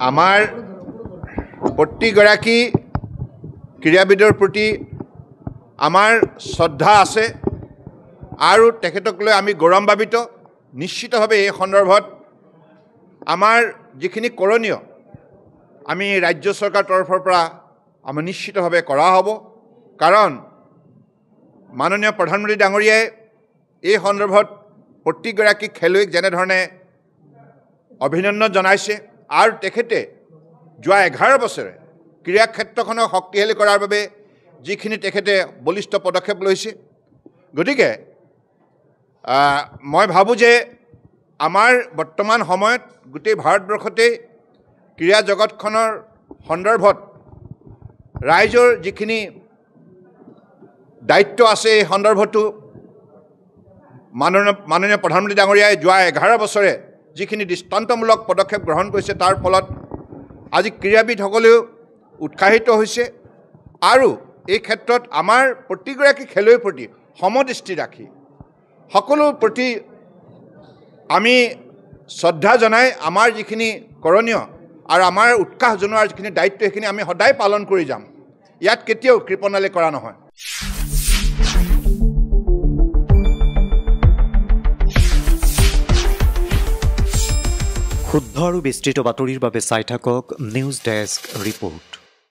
আমাৰ প্ৰতিগৰাকী ক্ৰীড়াবিদৰ প্ৰতি আমাৰ শ্ৰদ্ধা আছে আৰু তেখেতক লৈ আমি গৌৰৱান্বিত। নিশ্চিতভাৱে এই সন্দৰ্ভত আমাৰ যিখিনি কৰণীয় আমি ৰাজ্য চৰকাৰৰ তৰফৰ পৰা আমি নিশ্চিতভাৱে কৰা হ'ব। কাৰণ মাননীয় প্ৰধানমন্ত্ৰী ডাঙৰীয়াই এই সন্দৰ্ভত প্ৰতিগৰাকী খেলুৱৈক যেনেধৰণে অভিনন্দন জনাইছে আৰু তেখেতে যোৱা 11 বছৰে ক্ৰীড়া ক্ষেত্ৰখনক শক্তিশালী কৰাৰ বাবে যিখিনি তেখেতে বলিষ্ঠ পদক্ষেপ লৈছে, গতিকে মই ভাবোঁ যে আমাৰ বৰ্তমান সময়ত গোটেই ভাৰতবৰ্ষতেই ক্ৰীড়া জগতখনৰ সন্দৰ্ভত ৰাইজৰ যিখিনি দায়িত্ব আছে এই সন্দৰ্ভতো মাননীয় প্ৰধানমন্ত্ৰী ডাঙৰীয়াই যোৱা 11 বছৰে যিখিনি দৃষ্টান্তমূলক পদক্ষেপ গ্ৰহণ কৰিছে তাৰ ফলত আজি ক্ৰীড়াবিদসকলেও উৎসাহিত হৈছে আৰু এই ক্ষেত্ৰত আমাৰ প্ৰতিগৰাকী খেলুৱৈৰ প্ৰতি সমদৃষ্টি ৰাখি সকলোৰ প্ৰতি আমি শ্ৰদ্ধা জনাই আমাৰ যিখিনি কৰণীয় আৰু আমাৰ উৎসাহ জনোৱাৰ যিখিনি দায়িত্ব সেইখিনি আমি সদায় পালন কৰি যাম। ইয়াত কেতিয়াও কৃপণালি কৰা নহয়। শুদ্ধ আৰু বিস্তৃত বাতৰিৰ বাবে চাই থাকক নিউজ ডেস্ক ৰিপৰ্ট।